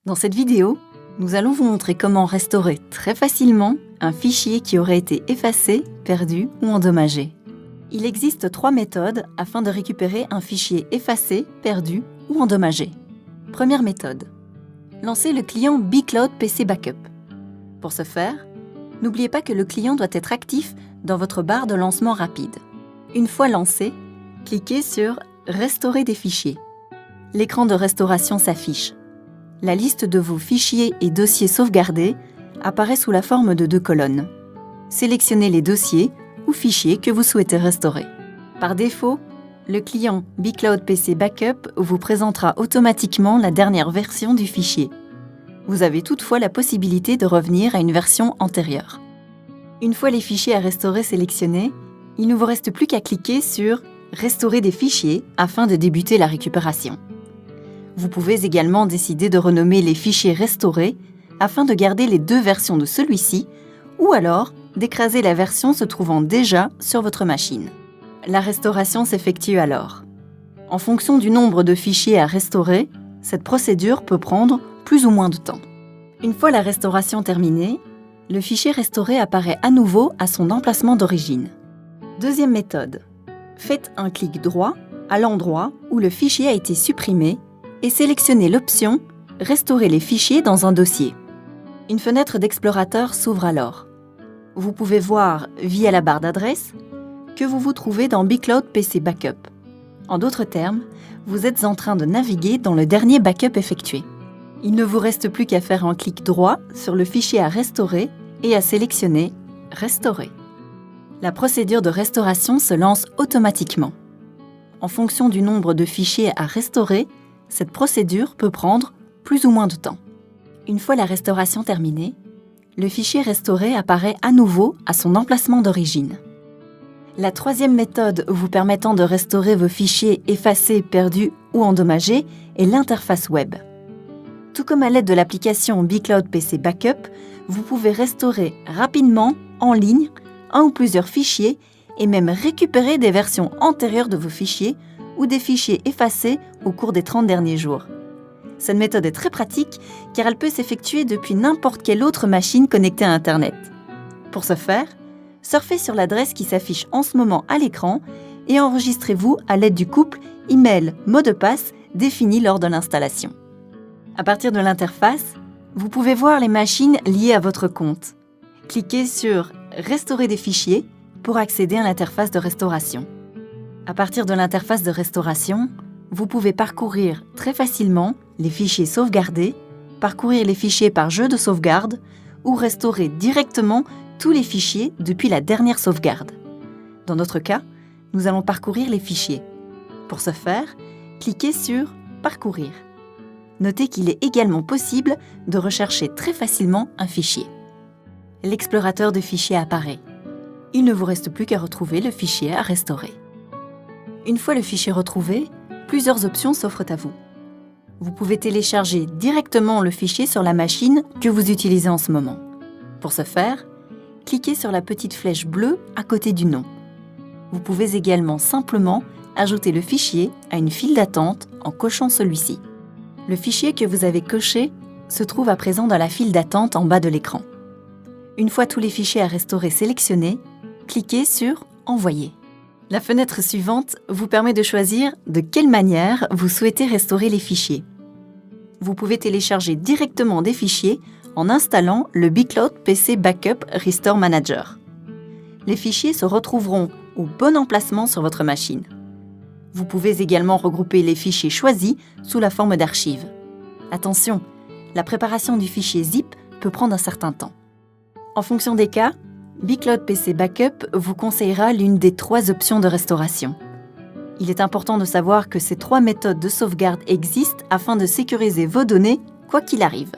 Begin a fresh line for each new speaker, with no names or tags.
Dans cette vidéo, nous allons vous montrer comment restaurer très facilement un fichier qui aurait été effacé, perdu ou endommagé. Il existe 3 méthodes afin de récupérer un fichier effacé, perdu ou endommagé. Première méthode. Lancez le client bCloud PC Backup. Pour ce faire, n'oubliez pas que le client doit être actif dans votre barre de lancement rapide. Une fois lancé, cliquez sur « Restaurer des fichiers ». L'écran de restauration s'affiche. La liste de vos fichiers et dossiers sauvegardés apparaît sous la forme de 2 colonnes. Sélectionnez les dossiers ou fichiers que vous souhaitez restaurer. Par défaut, le client bCloud PC Backup vous présentera automatiquement la dernière version du fichier. Vous avez toutefois la possibilité de revenir à une version antérieure. Une fois les fichiers à restaurer sélectionnés, il ne vous reste plus qu'à cliquer sur « Restaurer des fichiers » afin de débuter la récupération. Vous pouvez également décider de renommer les fichiers restaurés afin de garder les 2 versions de celui-ci ou alors d'écraser la version se trouvant déjà sur votre machine. La restauration s'effectue alors. En fonction du nombre de fichiers à restaurer, cette procédure peut prendre plus ou moins de temps. Une fois la restauration terminée, le fichier restauré apparaît à nouveau à son emplacement d'origine. Deuxième méthode. Faites un clic droit à l'endroit où le fichier a été supprimé et sélectionnez l'option « Restaurer les fichiers dans un dossier ». Une fenêtre d'explorateur s'ouvre alors. Vous pouvez voir, via la barre d'adresse, que vous vous trouvez dans bCloud PC Backup. En d'autres termes, vous êtes en train de naviguer dans le dernier backup effectué. Il ne vous reste plus qu'à faire un clic droit sur le fichier à restaurer et à sélectionner « Restaurer ». La procédure de restauration se lance automatiquement. En fonction du nombre de fichiers à restaurer, cette procédure peut prendre plus ou moins de temps. Une fois la restauration terminée, le fichier restauré apparaît à nouveau à son emplacement d'origine. La troisième méthode vous permettant de restaurer vos fichiers effacés, perdus ou endommagés est l'interface web. Tout comme à l'aide de l'application bCloud PC Backup, vous pouvez restaurer rapidement, en ligne, un ou plusieurs fichiers et même récupérer des versions antérieures de vos fichiers ou des fichiers effacés au cours des 30 derniers jours. Cette méthode est très pratique car elle peut s'effectuer depuis n'importe quelle autre machine connectée à Internet. Pour ce faire, surfez sur l'adresse qui s'affiche en ce moment à l'écran et enregistrez-vous à l'aide du couple email mot de passe défini lors de l'installation. À partir de l'interface, vous pouvez voir les machines liées à votre compte. Cliquez sur « Restaurer des fichiers » pour accéder à l'interface de restauration. À partir de l'interface de restauration, vous pouvez parcourir très facilement les fichiers sauvegardés, parcourir les fichiers par jeu de sauvegarde ou restaurer directement tous les fichiers depuis la dernière sauvegarde. Dans notre cas, nous allons parcourir les fichiers. Pour ce faire, cliquez sur « Parcourir ». Notez qu'il est également possible de rechercher très facilement un fichier. L'explorateur de fichiers apparaît. Il ne vous reste plus qu'à retrouver le fichier à restaurer. Une fois le fichier retrouvé, plusieurs options s'offrent à vous. Vous pouvez télécharger directement le fichier sur la machine que vous utilisez en ce moment. Pour ce faire, cliquez sur la petite flèche bleue à côté du nom. Vous pouvez également simplement ajouter le fichier à une file d'attente en cochant celui-ci. Le fichier que vous avez coché se trouve à présent dans la file d'attente en bas de l'écran. Une fois tous les fichiers à restaurer sélectionnés, cliquez sur « Envoyer ». La fenêtre suivante vous permet de choisir de quelle manière vous souhaitez restaurer les fichiers. Vous pouvez télécharger directement des fichiers en installant le bCloud PC Backup Restore Manager. Les fichiers se retrouveront au bon emplacement sur votre machine. Vous pouvez également regrouper les fichiers choisis sous la forme d'archives. Attention, la préparation du fichier zip peut prendre un certain temps. En fonction des cas, bCloud PC Backup vous conseillera l'une des 3 options de restauration. Il est important de savoir que ces 3 méthodes de sauvegarde existent afin de sécuriser vos données quoi qu'il arrive.